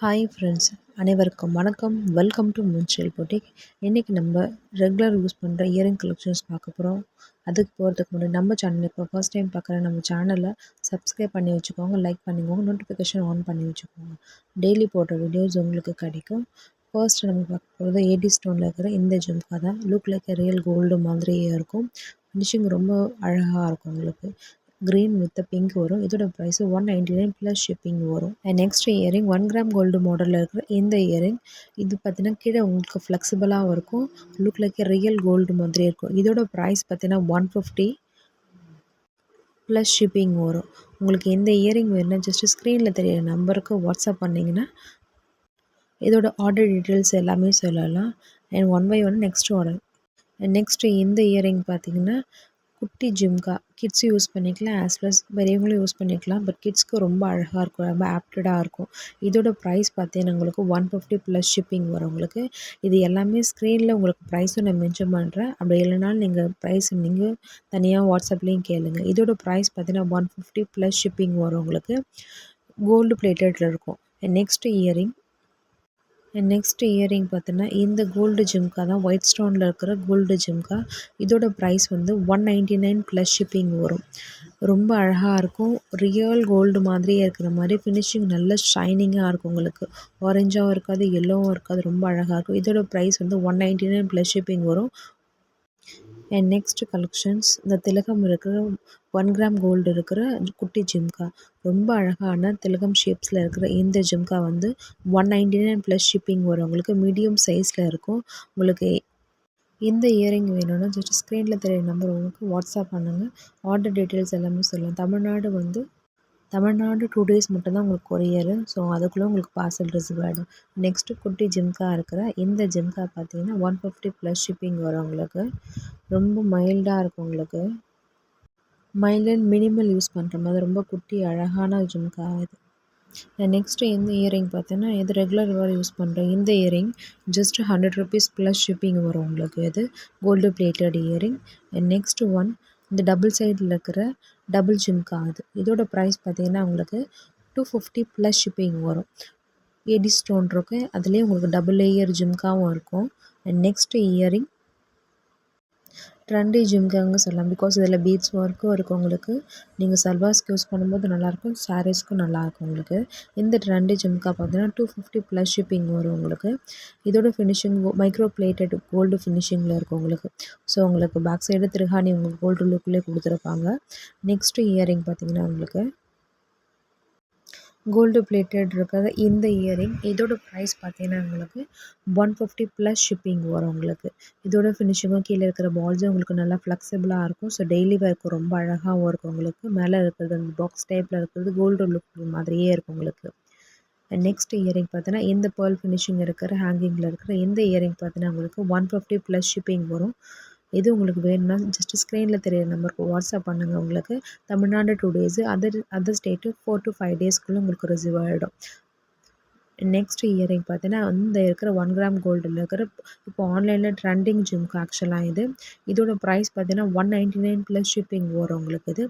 Hi friends, அனைவருக்கும் வணக்கம். Welcome to moonshell boutique. இன்றைக்கி நம்ம ரெகுலர் யூஸ் பண்ணுற இயரிங் கலெக்ஷன்ஸ் பார்க்க போகிறோம். அதுக்கு போகிறதுக்கு முன்னாடி நம்ம சேனல் இப்போ ஃபர்ஸ்ட் டைம் பார்க்குற நம்ம சேனலை சப்ஸ்கிரைப் பண்ணி வச்சுக்கோங்க, லைக் பண்ணிக்கோங்க, நோட்டிஃபிகேஷன் ஆன் பண்ணி வச்சுக்கோங்க. டெய்லி போடுற வீடியோஸ் உங்களுக்கு கிடைக்கும். ஃபர்ஸ்ட் நம்ம பார்க்க போகிறது ஏடி ஸ்டோனில் இருக்கிற இந்த ஜும்கா தான். லுக் லைக் ரியல் கோல்டு மாதிரியே இருக்கும். ஃபினிஷிங் ரொம்ப அழகாக இருக்கும். உங்களுக்கு க்ரீன் வித் பிங்க் வரும். இதோட ப்ரைஸ் 199 ப்ளஸ் ஷிப்பிங் வரும். நெக்ஸ்ட் இயரிங் 1 கிராம் கோல்டு மாடலில் இருக்கிற இந்த இயரிங் இது பார்த்தீங்கன்னா கீழே உங்களுக்கு ஃப்ளெக்சிபிளாகவும் இருக்கும். லுக் லைக் ரியல் கோல்டு மாதிரி இருக்கும். இதோட ப்ரைஸ் பார்த்தீங்கன்னா 150 ப்ளஸ் ஷிப்பிங் வரும். உங்களுக்கு எந்த இயரிங் வேணும்னா ஜஸ்ட் ஸ்க்ரீனில் தெரியிற நம்பருக்கு வாட்ஸ்அப் பண்ணிங்கன்னா இதோட ஆர்டர் டீட்டெயில்ஸ் எல்லாமே சொல்லலாம். And one by one next order. Next இந்த இயரிங் பார்த்தீங்கன்னா குட்டி ஜிம்கா கிட்ஸ் யூஸ் பண்ணிக்கலாம், ஆஸ் ப்ளஸ் பெரியவங்களும் யூஸ் பண்ணிக்கலாம். பட் கிட்ஸ்க்கு ரொம்ப அழகாக இருக்கும், ரொம்ப ஆப்டடாக இருக்கும். இதோட ப்ரைஸ் பார்த்தீங்கன்னா உங்களுக்கு 150 ப்ளஸ் ஷிப்பிங் வரும். உங்களுக்கு இது எல்லாமே ஸ்க்ரீனில் உங்களுக்கு ப்ரைஸும் நான் மென்ஷன் பண்ணுறேன். அப்படி இல்லைனாலும் நீங்கள் ப்ரைஸ் நீங்கள் தனியாக வாட்ஸ்அப்லேயும் கேளுங்க. இதோட ப்ரைஸ் பார்த்தீங்கன்னா 150 ப்ளஸ் ஷிப்பிங் வரும். உங்களுக்கு கோல்டு பிளேட்டடில் இருக்கும். நெக்ஸ்ட் இயரிங் பார்த்தீங்கன்னா இந்த கோல்டு ஜிம்கா தான். ஒயிட் ஸ்டோனில் இருக்கிற கோல்டு ஜிம்கா. இதோட ப்ரைஸ் வந்து 199 ப்ளஸ் ஷிப்பிங் வரும். ரொம்ப அழகாக இருக்கும். ரியல் கோல்டு மாதிரியே இருக்கிற மாதிரி ஃபினிஷிங் நல்ல ஷைனிங்காக இருக்கும். உங்களுக்கு ஆரஞ்சாகவும் இருக்காது, எல்லோவும் இருக்காது, ரொம்ப அழகாக இருக்கும். இதோட ப்ரைஸ் வந்து 199 ப்ளஸ் ஷிப்பிங் வரும். அண்ட் நெக்ஸ்ட் கலெக்ஷன்ஸ் இந்த திலகம் இருக்கிற 1 கிராம் கோல்டு இருக்கிற குட்டி ஜிம்கா. ரொம்ப அழகான திலகம் ஷேப்ஸில் இருக்கிற இந்த ஜிம்கா வந்து 199 ப்ளஸ் ஷிப்பிங் வரும். உங்களுக்கு மீடியம் சைஸில் இருக்கும். உங்களுக்கு இந்த இயரிங் வேணும்னா ஜஸ்ட் ஸ்க்ரீனில் தெரியுற நம்பர் உங்களுக்கு வாட்ஸ்அப் பண்ணுங்கள். ஆர்டர் டீட்டெயில்ஸ் எல்லாமே சொல்லலாம். தமிழ்நாடு 2 டேஸ் மட்டும்தான் உங்களுக்கு கொரியரு. ஸோ அதுக்குள்ளே உங்களுக்கு பார்சல் ரிசீவ் ஆகிடும். நெக்ஸ்ட்டு குட்டி ஜிம்கா இருக்கிற இந்த ஜிம்கா பார்த்தீங்கன்னா 150 ப்ளஸ் ஷிப்பிங் வரும். உங்களுக்கு ரொம்ப மைல்டாக இருக்கும். உங்களுக்கு மைல்ட் அண்ட் மினிமல் யூஸ் பண்ணுற மாதிரி ரொம்ப குட்டி அழகான ஜிம்கா இது. நெக்ஸ்ட்டு இந்த இயரிங் பார்த்தீங்கன்னா இது ரெகுலர் வேர் யூஸ் பண்ணுற இந்த earring just 100 rupees plus shipping வரும். உங்களுக்கு இது gold plated earring. Next one இந்த டபுள் சைடில் இருக்கிற டபுள் ஜிம்கா. இதோட ப்ரைஸ் பார்த்தீங்கன்னா உங்களுக்கு 250 ப்ளஸ் ஷிப்பிங் வரும். ஏடி ஸ்டோன் இருக்குது, அதுலேயே உங்களுக்கு டபுள் லேயர் ஜிம்காவும் இருக்கும். நெக்ஸ்ட் இயரிங் ட்ரெண்டி ஜிம்காங்க சொல்லலாம். பிகாஸ் இதில் பீட்ஸ் ஒர்க்கும் இருக்குது. உங்களுக்கு நீங்கள் சல்வாஸ்க்கு யூஸ் பண்ணும்போது நல்லாயிருக்கும், சாரீஸ்க்கும் நல்லாயிருக்கும். உங்களுக்கு இந்த ட்ரெண்டி ஜிம்கா பார்த்தீங்கன்னா 250 ப்ளஸ் ஷிப்பிங் வரும். உங்களுக்கு இதோட ஃபினிஷிங் மைக்ரோ பிளேட்டட் கோல்டு ஃபினிஷிங்கில் இருக்கும். உங்களுக்கு ஸோ உங்களுக்கு பேக் சைடு திருகாணி உங்களுக்கு கோல்டு லுக்லேயே கொடுத்துருப்பாங்க. நெக்ஸ்ட்டு இயரிங் பார்த்தீங்கன்னா உங்களுக்கு கோல்டு பிளேட்டட் இருக்கிற இந்த இயரிங் இதோட ப்ரைஸ் பார்த்தீங்கன்னா உங்களுக்கு 150 ப்ளஸ் ஷிப்பிங் வரும். உங்களுக்கு இதோட ஃபினிஷிங்கும் கீழே இருக்கிற பால்ஸும் உங்களுக்கு நல்லா ஃப்ளெக்சிபிளாக இருக்கும். ஸோ டெய்லி வேர்க்கு ரொம்ப அழகாகவும் இருக்கும். உங்களுக்கு மேலே இருக்கிறது அந்த பாக்ஸ் டைப்பில் இருக்கிறது கோல்டு லுக் மாதிரியே இருக்கும். உங்களுக்கு நெக்ஸ்ட் இயரிங் பார்த்தீங்கன்னா இந்த பேர்ல் ஃபினிஷிங் இருக்கிற ஹேங்கிங்கில் இருக்கிற இந்த இயரிங் பார்த்தீங்கன்னா உங்களுக்கு 150 ப்ளஸ் ஷிப்பிங் வரும். இது உங்களுக்கு வேணும்னா ஜஸ்ட் ஸ்க்ரீனில் தெரியிற நம்பருக்கு வாட்ஸ்அப் பண்ணுங்கள். உங்களுக்கு Tamil Nadu 2 days, other state 4 to 5 டேஸ்க்குள்ளே உங்களுக்கு ரிசீவ் ஆகிடும். நெக்ஸ்ட் இயரிங் பார்த்தீங்கன்னா இந்த இருக்கிற 1 கிராம் கோல்டில் இருக்கிற இப்போ ஆன்லைனில் ட்ரெண்டிங் ஜிம்க்கு ஆக்சுவலாக இதோட ப்ரைஸ் பார்த்தீங்கன்னா 199 ப்ளஸ் ஷிப்பிங் வரும். உங்களுக்கு இது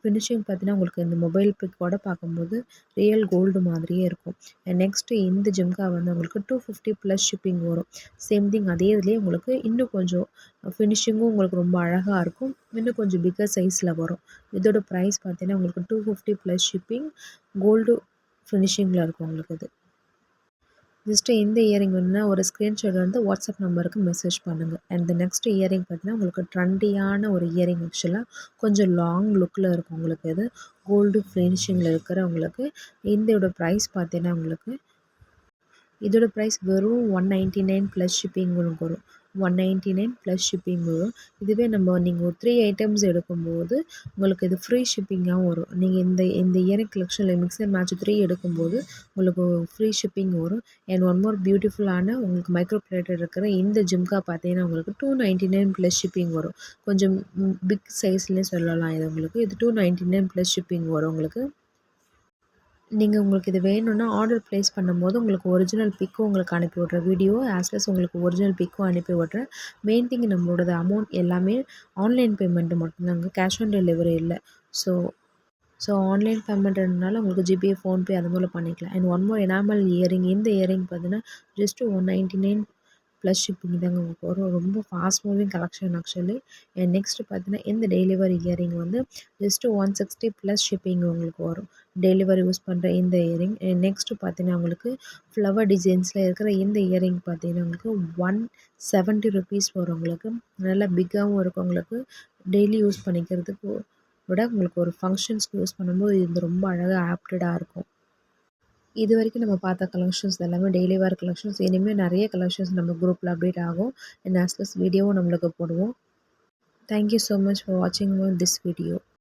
ஃபினிஷிங் பார்த்தீங்கன்னா உங்களுக்கு இந்த மொபைல் பிக்கோட பார்க்கும்போது ரியல் கோல்டு மாதிரியே இருக்கும். நெக்ஸ்ட்டு இந்த ஜிம்கா வந்து உங்களுக்கு 250 ப்ளஸ் ஷிப்பிங் வரும். சேம் திங் அதே இதுலேயே உங்களுக்கு இன்னும் கொஞ்சம் ஃபினிஷிங்கும் உங்களுக்கு ரொம்ப அழகாக இருக்கும். இன்னும் கொஞ்சம் பிக்கர் சைஸில் வரும். இதோட ப்ரைஸ் பார்த்தீங்கன்னா உங்களுக்கு 250 ப்ளஸ் ஷிப்பிங் கோல்டு ஃபினிஷிங்கில் இருக்கும். உங்களுக்கு இது ஜஸ்ட்டு இந்த இயரிங் வேணுன்னா ஒரு ஸ்க்ரீன்ஷாட் வந்து வாட்ஸ்அப் நம்பருக்கு மெசேஜ் பண்ணுங்கள். அண்ட் நெக்ஸ்ட் இயரிங் பார்த்தீங்கன்னா உங்களுக்கு ட்ரெண்டியான ஒரு இயரிங். ஆக்சுவலாக கொஞ்சம் லாங் லுக்கில் இருக்கும். உங்களுக்கு இது கோல்டு ஃபினிஷிங்கில் இருக்கிற உங்களுக்கு இதோட ப்ரைஸ் பார்த்தீங்கன்னா உங்களுக்கு இதோட ப்ரைஸ் வெறும் 199 ப்ளஸ் ஷிப்பிங் உங்களுக்கு வரும். 199 ப்ளஸ் ஷிப்பிங் வரும். இதுவே நீங்கள் ஒரு 3 ஐட்டம்ஸ் எடுக்கும்போது உங்களுக்கு இது ஃப்ரீ ஷிப்பிங்காகவும் வரும். நீங்கள் இந்த இயரிங் கலெக்ஷனில் மிக்ஸ் அண்ட் மேட்ச் 3 எடுக்கும்போது உங்களுக்கு ஃப்ரீ ஷிப்பிங் வரும். அண்ட் ஒன் மோர் பியூட்டிஃபுல்லான உங்களுக்கு மைக்ரோ பிளேட்டட் இருக்கிற இந்த ஜிம்கா பார்த்தீங்கன்னா உங்களுக்கு 299 ப்ளஸ் ஷிப்பிங் வரும். கொஞ்சம் பிக் சைஸ்லேயே சொல்லலாம். இது 299 ப்ளஸ் ஷிப்பிங் வரும். உங்களுக்கு இது வேணும்னா ஆர்டர் ப்ளேஸ் பண்ணும்போது உங்களுக்கு ஒரிஜினல் பிக்கும் உங்களுக்கு அனுப்பி விட்றேன். வீடியோ ஆஸ் வெல் உங்களுக்கு ஒரிஜினல் பிக்கும் அனுப்பி விட்றேன். மெயின் திங் நம்மளோட அமௌண்ட் எல்லாமே ஆன்லைன் பேமெண்ட்டு மட்டும்தாங்க, கேஷ் ஆன் டெலிவரி இல்லை. ஸோ ஸோ ஆன்லைன் பேமெண்ட்ன்றதுனால உங்களுக்கு ஜிபே, ஃபோன்பே அது போல பண்ணிக்கலாம். And one more enamel earring. இந்த இயரிங் பார்த்தீங்கன்னா ஜஸ்ட் 199 ப்ளஸ் ஷிப்பிங் தாங்க உங்களுக்கு வரும். ரொம்ப fast moving collection actually. And next பார்த்தீங்கன்னா இந்த டெலிவரி இயரிங் வந்து ஜஸ்ட்டு 160 ப்ளஸ் ஷிப்பிங் உங்களுக்கு வரும். டெலிவரி யூஸ் பண்ணுற இந்த இயரிங். அண்ட் நெக்ஸ்ட்டு பார்த்தீங்கன்னா உங்களுக்கு ஃப்ளவர் டிசைன்ஸில் இருக்கிற இந்த இயரிங் பார்த்தீங்கன்னா உங்களுக்கு 170 ருபீஸ் வரும் உங்களுக்கு. நல்லா பிக்காகவும் இருக்கும் உங்களுக்கு. டெய்லி யூஸ் பண்ணிக்கிறதுக்கு விட உங்களுக்கு ஒரு ஃபங்க்ஷன்ஸ்க்கு யூஸ் பண்ணும்போது இது ரொம்ப அழகாக ஆப்டடாக இருக்கும். இது வரைக்கும் நம்ம பார்த்த கலெக்ஷன்ஸ் எல்லாமே டெய்லி வேர் கலெக்ஷன்ஸ். இனிமேல் நிறைய கலெக்ஷன்ஸ் நம்ம குரூப்பில் அப்டேட் ஆகும். அண்ட் ஆஸ் ப்ளஸ் வீடியோவும் நம்மளுக்கு போடுவோம். Thank you so much for வாட்சிங் திஸ் வீடியோ.